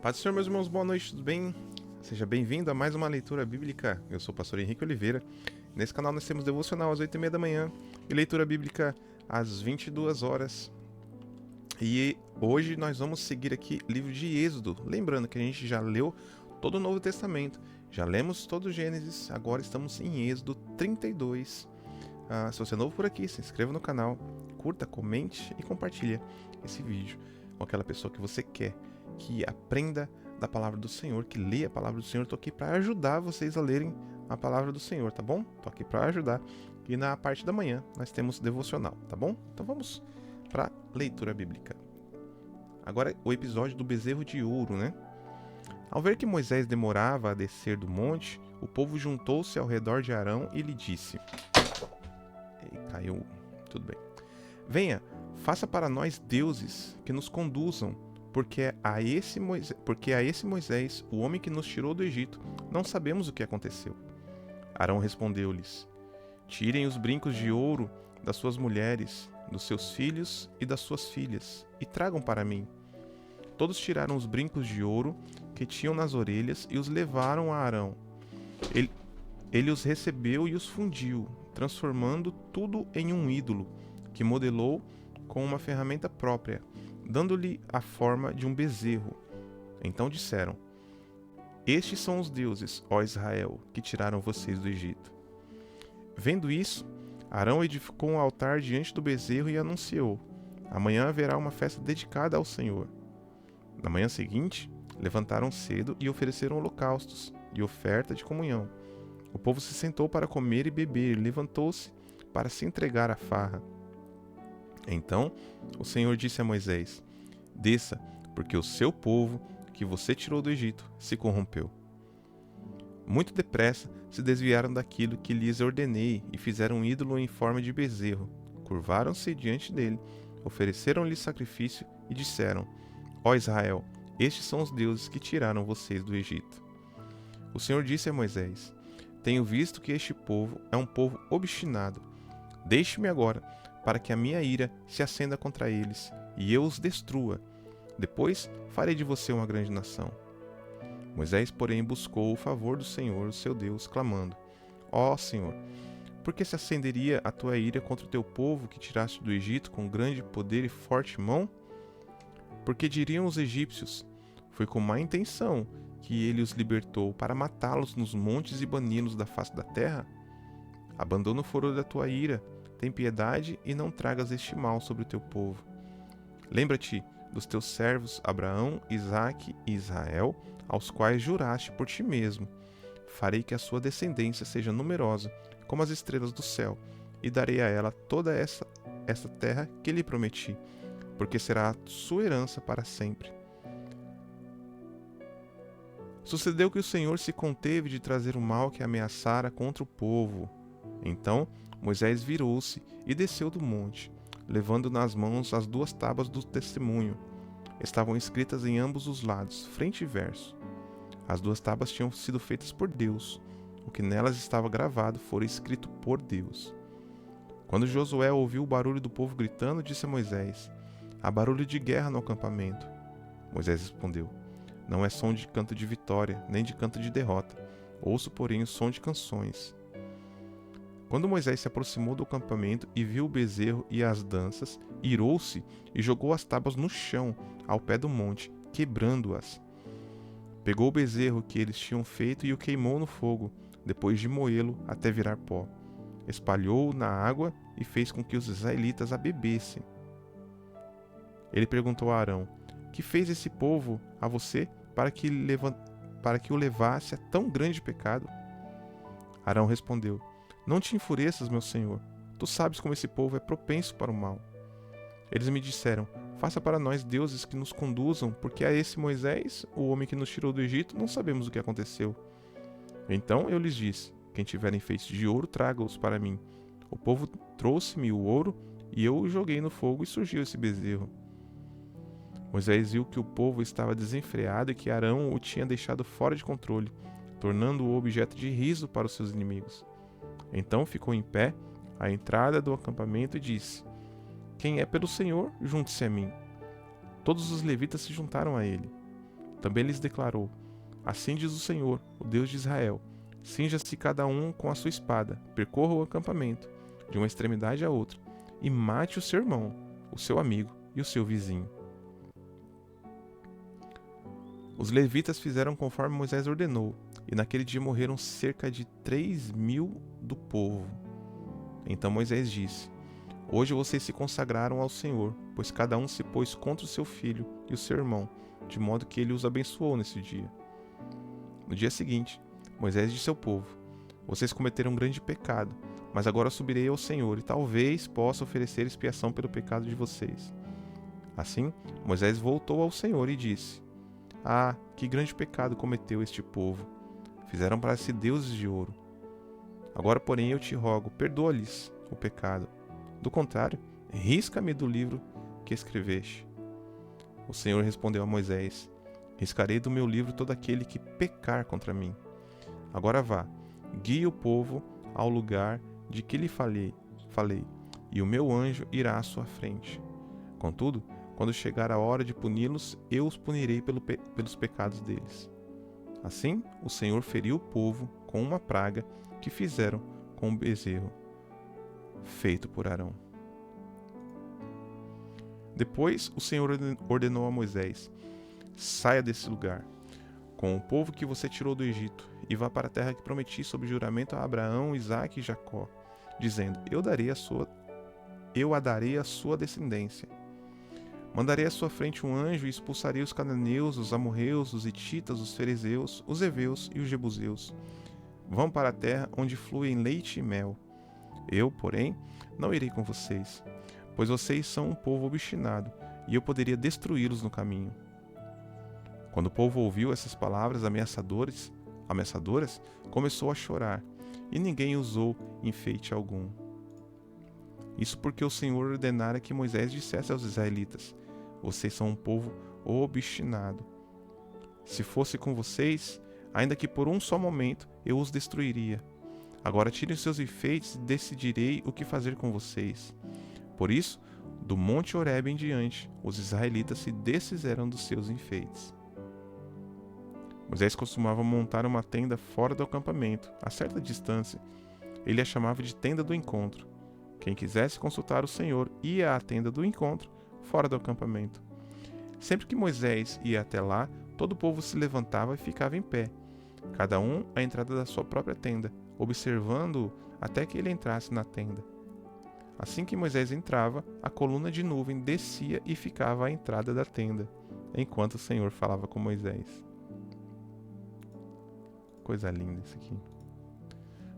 Paz do Senhor, meus irmãos, boa noite, tudo bem? Seja bem-vindo a mais uma leitura bíblica. Eu sou o pastor Henrique Oliveira. Nesse canal nós temos devocional às 8h30 da manhã e leitura bíblica às 22 horas. E hoje nós vamos seguir aqui livro de Êxodo. Lembrando que a gente já leu todo o Novo Testamento, já lemos todo o Gênesis, agora estamos em Êxodo 32. Se você é novo por aqui, se inscreva no canal, curta, comente e compartilhe esse vídeo com aquela pessoa que você quer que aprenda da palavra do Senhor, que lê a palavra do Senhor. Estou aqui para ajudar vocês a lerem a palavra do Senhor, tá bom? Estou aqui para ajudar. E na parte da manhã nós temos devocional, tá bom? Então vamos para a leitura bíblica. Agora o episódio do bezerro de ouro, né? Ao ver que Moisés demorava a descer do monte, o povo juntou-se ao redor de Arão e lhe disse: caiu, tudo bem. Venha, faça para nós deuses que nos conduzam, porque a esse Moisés, o homem que nos tirou do Egito, não sabemos o que aconteceu. Arão respondeu-lhes: Tirem os brincos de ouro das suas mulheres, dos seus filhos e das suas filhas, e tragam para mim. Todos tiraram os brincos de ouro que tinham nas orelhas e os levaram a Arão. Ele os recebeu e os fundiu, transformando tudo em um ídolo, que modelou com uma ferramenta própria, dando-lhe a forma de um bezerro. Então disseram: Estes são os deuses, ó Israel, que tiraram vocês do Egito. Vendo isso, Arão edificou um altar diante do bezerro e anunciou: Amanhã haverá uma festa dedicada ao Senhor. Na manhã seguinte, levantaram cedo e ofereceram holocaustos e oferta de comunhão. O povo se sentou para comer e beber e levantou-se para se entregar à farra. Então o Senhor disse a Moisés: Desça, porque o seu povo, que você tirou do Egito, se corrompeu. Muito depressa se desviaram daquilo que lhes ordenei e fizeram um ídolo em forma de bezerro. Curvaram-se diante dele, ofereceram-lhe sacrifício e disseram: Ó Israel, estes são os deuses que tiraram vocês do Egito. O Senhor disse a Moisés: Tenho visto que este povo é um povo obstinado. Deixe-me agora, para que a minha ira se acenda contra eles, e eu os destrua. Depois farei de você uma grande nação. Moisés, porém, buscou o favor do Senhor, o seu Deus, clamando: Ó Senhor, por que se acenderia a tua ira contra o teu povo que tiraste do Egito com grande poder e forte mão? Porque diriam os egípcios: Foi com má intenção que ele os libertou para matá-los nos montes e bani-los da face da terra? Abandona o furor da tua ira, tem piedade e não tragas este mal sobre o teu povo. Lembra-te dos teus servos Abraão, Isaque e Israel, aos quais juraste por ti mesmo: Farei que a sua descendência seja numerosa como as estrelas do céu, e darei a ela toda essa terra que lhe prometi, porque será a sua herança para sempre. Sucedeu que o Senhor se conteve de trazer o mal que ameaçara contra o povo. Então Moisés virou-se e desceu do monte, levando nas mãos as 2 tábuas do testemunho. Estavam escritas em ambos os lados, frente e verso. As 2 tábuas tinham sido feitas por Deus. O que nelas estava gravado fora escrito por Deus. Quando Josué ouviu o barulho do povo gritando, disse a Moisés: Há barulho de guerra no acampamento. Moisés respondeu: Não é som de canto de vitória, nem de canto de derrota. Ouço, porém, o som de canções. Quando Moisés se aproximou do acampamento e viu o bezerro e as danças, irou-se e jogou as tábuas no chão, ao pé do monte, quebrando-as. Pegou o bezerro que eles tinham feito e o queimou no fogo, depois de moê-lo até virar pó. Espalhou-o na água e fez com que os israelitas a bebessem. Ele perguntou a Arão: Que fez esse povo a você para que o levasse a tão grande pecado? Arão respondeu: Não te enfureças, meu senhor. Tu sabes como esse povo é propenso para o mal. Eles me disseram: Faça para nós deuses que nos conduzam, porque a esse Moisés, o homem que nos tirou do Egito, não sabemos o que aconteceu. Então eu lhes disse: Quem tiver enfeites de ouro, traga-os para mim. O povo trouxe-me o ouro, e eu o joguei no fogo e surgiu esse bezerro. Moisés viu que o povo estava desenfreado e que Arão o tinha deixado fora de controle, tornando-o objeto de riso para os seus inimigos. Então ficou em pé à entrada do acampamento e disse: Quem é pelo Senhor, junte-se a mim. Todos os levitas se juntaram a ele. Também lhes declarou: Assim diz o Senhor, o Deus de Israel: Cinja-se cada um com a sua espada, percorra o acampamento, de uma extremidade à outra, e mate o seu irmão, o seu amigo e o seu vizinho. Os levitas fizeram conforme Moisés ordenou, e naquele dia morreram cerca de 3.000 do povo. Então Moisés disse: Hoje vocês se consagraram ao Senhor, pois cada um se pôs contra o seu filho e o seu irmão, de modo que ele os abençoou nesse dia. No dia seguinte, Moisés disse ao povo: Vocês cometeram um grande pecado, mas agora subirei ao Senhor e talvez possa oferecer expiação pelo pecado de vocês. Assim, Moisés voltou ao Senhor e disse: Ah, que grande pecado cometeu este povo! Fizeram para si deuses de ouro. Agora, porém, eu te rogo, perdoa-lhes o pecado. Do contrário, risca-me do livro que escreveste. O Senhor respondeu a Moisés: Riscarei do meu livro todo aquele que pecar contra mim. Agora vá, guie o povo ao lugar de que lhe falei, e o meu anjo irá à sua frente. Contudo, quando chegar a hora de puni-los, eu os punirei pelos pecados deles. Assim, o Senhor feriu o povo com uma praga que fizeram com o bezerro feito por Arão. Depois o Senhor ordenou a Moisés: Saia desse lugar, com o povo que você tirou do Egito, e vá para a terra que prometi sob juramento a Abraão, Isaque e Jacó, dizendo: Eu a darei à sua descendência. Mandarei à sua frente um anjo e expulsarei os cananeus, os amorreus, os hititas, os ferezeus, os heveus e os jebuseus. Vão para a terra onde fluem leite e mel. Eu, porém, não irei com vocês, pois vocês são um povo obstinado, e eu poderia destruí-los no caminho. Quando o povo ouviu essas palavras ameaçadoras, começou a chorar, e ninguém usou enfeite algum. Isso porque o Senhor ordenara que Moisés dissesse aos israelitas: Vocês são um povo obstinado. Se fosse com vocês, ainda que por um só momento, eu os destruiria. Agora tirem os seus enfeites e decidirei o que fazer com vocês. Por isso, do monte Horebe em diante, os israelitas se desfizeram dos seus enfeites. Moisés costumava montar uma tenda fora do acampamento, a certa distância. Ele a chamava de tenda do encontro. Quem quisesse consultar o Senhor ia à tenda do encontro, fora do acampamento. Sempre que Moisés ia até lá, todo o povo se levantava e ficava em pé, cada um à entrada da sua própria tenda, observando-o até que ele entrasse na tenda. Assim que Moisés entrava, a coluna de nuvem descia e ficava à entrada da tenda, enquanto o Senhor falava com Moisés. Coisa linda isso aqui.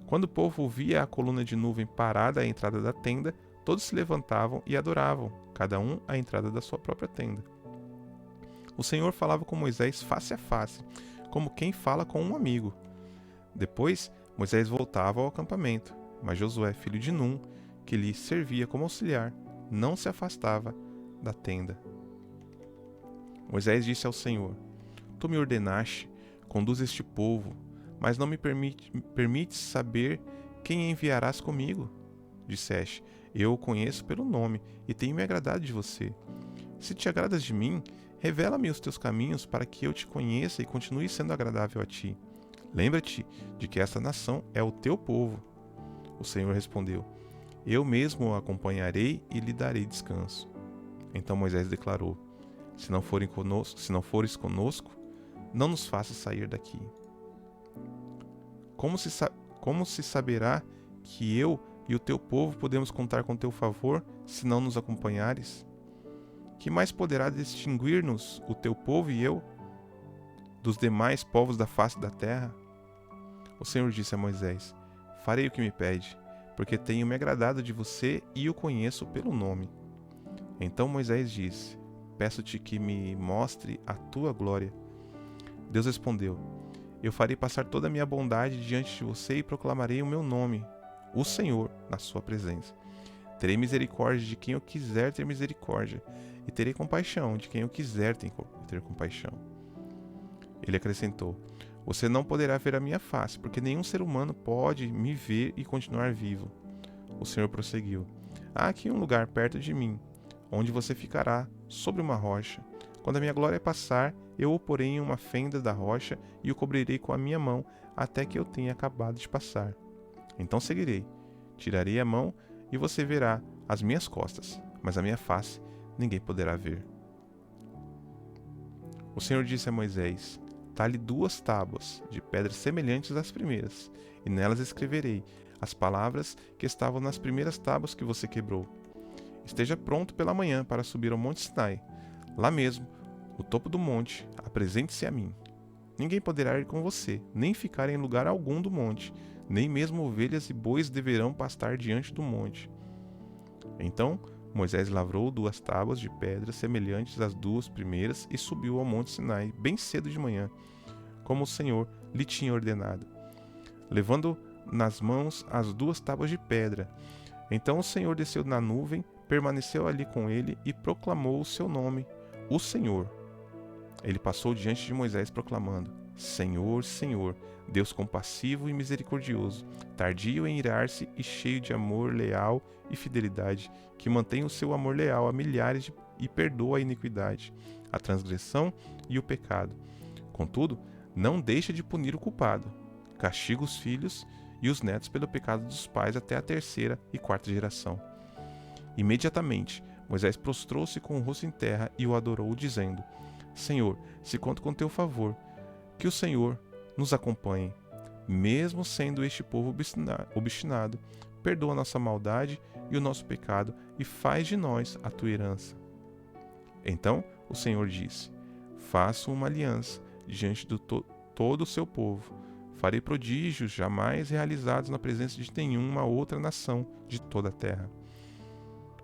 Quando o povo via a coluna de nuvem parada à entrada da tenda, todos se levantavam e adoravam, cada um à entrada da sua própria tenda. O Senhor falava com Moisés face a face, como quem fala com um amigo. Depois, Moisés voltava ao acampamento, mas Josué, filho de Num, que lhe servia como auxiliar, não se afastava da tenda. Moisés disse ao Senhor: Tu me ordenaste, conduz este povo, mas não me permites saber quem enviarás comigo. Disseste: Eu o conheço pelo nome e tenho me agradado de você. Se te agradas de mim, revela-me os teus caminhos para que eu te conheça e continue sendo agradável a ti. Lembra-te de que esta nação é o teu povo. O Senhor respondeu: Eu mesmo o acompanharei e lhe darei descanso. Então Moisés declarou: Se não fores conosco, não nos faças sair daqui. Como se saberá que eu e o teu povo podemos contar com teu favor se não nos acompanhares? Que mais poderá distinguir-nos o teu povo e eu dos demais povos da face da terra? O Senhor disse a Moisés: Farei o que me pede, porque tenho me agradado de você e o conheço pelo nome. Então Moisés disse: Peço-te que me mostre a tua glória. Deus respondeu: Eu farei passar toda a minha bondade diante de você e proclamarei o meu nome, o Senhor, na sua presença. Terei misericórdia de quem eu quiser ter misericórdia, e terei compaixão de quem eu quiser ter compaixão. Ele acrescentou: Você não poderá ver a minha face, porque nenhum ser humano pode me ver e continuar vivo. O Senhor prosseguiu: Há aqui um lugar perto de mim, onde você ficará sobre uma rocha. Quando a minha glória passar, eu o porei em uma fenda da rocha e o cobrirei com a minha mão até que eu tenha acabado de passar. Então seguirei, tirarei a mão e você verá as minhas costas, mas a minha face ninguém poderá ver. O Senhor disse a Moisés: talhe 2 tábuas de pedra semelhantes às primeiras, e nelas escreverei as palavras que estavam nas primeiras tábuas que você quebrou. Esteja pronto pela manhã para subir ao Monte Sinai. Lá mesmo, no topo do monte, apresente-se a mim. Ninguém poderá ir com você, nem ficar em lugar algum do monte, nem mesmo ovelhas e bois deverão pastar diante do monte. Então Moisés lavrou 2 tábuas de pedra semelhantes às 2 primeiras e subiu ao Monte Sinai bem cedo de manhã, como o Senhor lhe tinha ordenado, levando nas mãos as 2 tábuas de pedra. Então o Senhor desceu na nuvem, permaneceu ali com ele e proclamou o seu nome, o Senhor. Ele passou diante de Moisés proclamando: Senhor, Senhor, Deus compassivo e misericordioso, tardio em irar-se e cheio de amor leal e fidelidade, que mantém o seu amor leal a milhares e perdoa a iniquidade, a transgressão e o pecado. Contudo, não deixa de punir o culpado, castiga os filhos e os netos pelo pecado dos pais até a 3ª e 4ª geração. Imediatamente, Moisés prostrou-se com o rosto em terra e o adorou, dizendo: Senhor, se conto com teu favor, que o Senhor nos acompanhe. Mesmo sendo este povo obstinado, perdoa nossa maldade e o nosso pecado e faz de nós a tua herança. Então o Senhor disse: faço uma aliança diante de todo o seu povo. Farei prodígios jamais realizados na presença de nenhuma outra nação de toda a terra.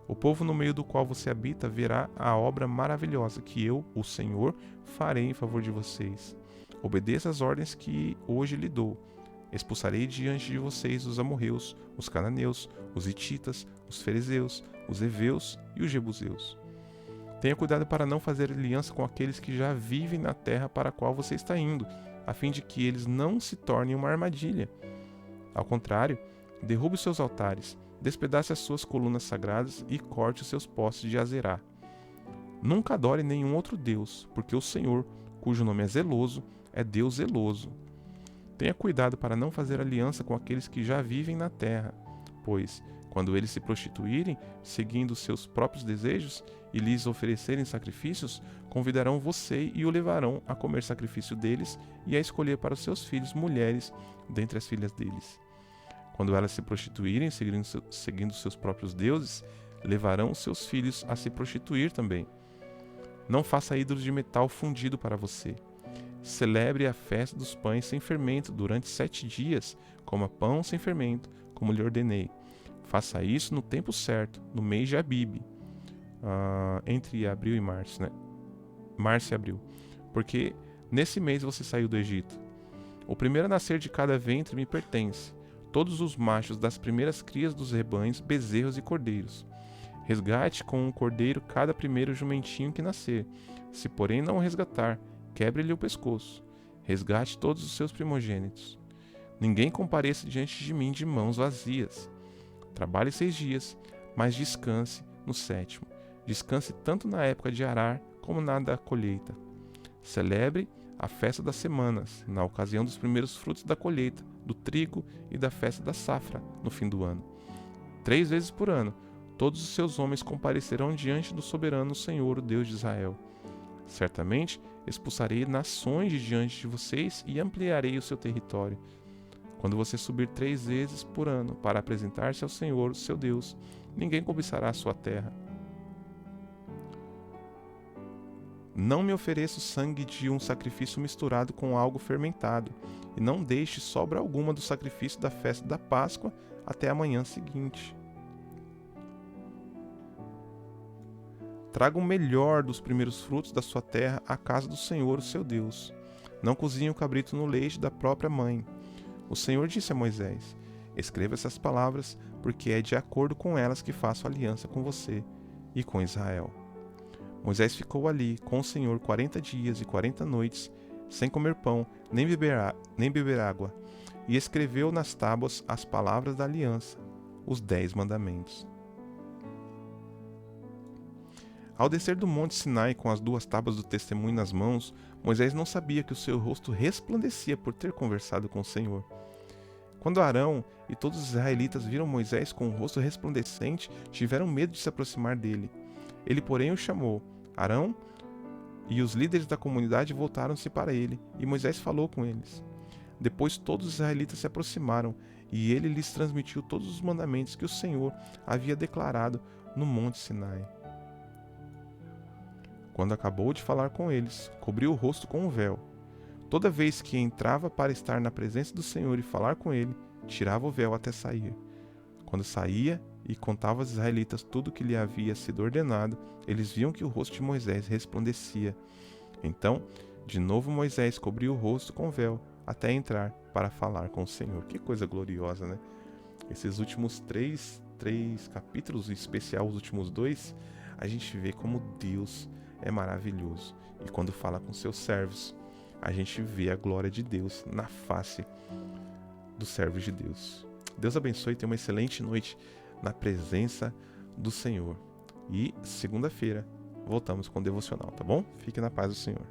O povo no meio do qual você habita verá a obra maravilhosa que eu, o Senhor, farei em favor de vocês. Obedeça às ordens que hoje lhe dou. Expulsarei diante de vocês os amorreus, os cananeus, os hititas, os ferezeus, os heveus e os jebuseus. Tenha cuidado para não fazer aliança com aqueles que já vivem na terra para a qual você está indo, a fim de que eles não se tornem uma armadilha. Ao contrário, derrube os seus altares, despedace as suas colunas sagradas e corte os seus postes de Azerá. Nunca adore nenhum outro Deus, porque o Senhor, cujo nome é zeloso, é Deus zeloso. Tenha cuidado para não fazer aliança com aqueles que já vivem na terra, pois, quando eles se prostituírem, seguindo seus próprios desejos, e lhes oferecerem sacrifícios, convidarão você e o levarão a comer sacrifício deles e a escolher para os seus filhos mulheres dentre as filhas deles. Quando elas se prostituírem, seguindo seus próprios deuses, levarão os seus filhos a se prostituir também. Não faça ídolos de metal fundido para você. Celebre a festa dos pães sem fermento durante 7 dias, coma pão sem fermento, como lhe ordenei. Faça isso no tempo certo, no mês de Abibe, entre abril e março, né? Março e abril, porque nesse mês você saiu do Egito. O primeiro a nascer de cada ventre me pertence. Todos os machos das primeiras crias dos rebanhos, bezerros e cordeiros. Resgate com um cordeiro cada primeiro jumentinho que nascer. Se porém não o resgatar, quebre-lhe o pescoço. Resgate todos os seus primogênitos. Ninguém compareça diante de mim de mãos vazias. Trabalhe 6 dias, mas descanse no 7º. Descanse tanto na época de arar como na da colheita. Celebre a festa das semanas, na ocasião dos primeiros frutos da colheita, do trigo e da festa da safra, no fim do ano. 3 vezes por ano, todos os seus homens comparecerão diante do soberano Senhor, o Deus de Israel. Certamente expulsarei nações de diante de vocês e ampliarei o seu território. Quando você subir 3 vezes por ano para apresentar-se ao Senhor, o seu Deus, ninguém cobiçará a sua terra. Não me ofereça o sangue de um sacrifício misturado com algo fermentado, e não deixe sobra alguma do sacrifício da festa da Páscoa até a manhã seguinte. Traga o melhor dos primeiros frutos da sua terra à casa do Senhor, o seu Deus. Não cozinhe o cabrito no leite da própria mãe. O Senhor disse a Moisés: escreva essas palavras, porque é de acordo com elas que faço aliança com você e com Israel. Moisés ficou ali com o Senhor 40 dias e 40 noites, sem comer pão, nem beber água, e escreveu nas tábuas as palavras da aliança, os 10 mandamentos. Ao descer do monte Sinai com as 2 tábuas do testemunho nas mãos, Moisés não sabia que o seu rosto resplandecia por ter conversado com o Senhor. Quando Arão e todos os israelitas viram Moisés com o rosto resplandecente, tiveram medo de se aproximar dele. Ele, porém, o chamou. Arão e os líderes da comunidade voltaram-se para ele, e Moisés falou com eles. Depois todos os israelitas se aproximaram, e ele lhes transmitiu todos os mandamentos que o Senhor havia declarado no monte Sinai. Quando acabou de falar com eles, cobriu o rosto com um véu. Toda vez que entrava para estar na presença do Senhor e falar com ele, tirava o véu até sair. Quando saía e contava aos israelitas tudo o que lhe havia sido ordenado, eles viam que o rosto de Moisés resplandecia. Então, de novo Moisés cobriu o rosto com o véu até entrar para falar com o Senhor. Que coisa gloriosa, né? Esses últimos três capítulos, em especial os últimos 2, a gente vê como Deus é maravilhoso. E quando fala com seus servos, a gente vê a glória de Deus na face dos servos de Deus. Deus abençoe e tenha uma excelente noite na presença do Senhor. E segunda-feira voltamos com o devocional, tá bom? Fique na paz do Senhor.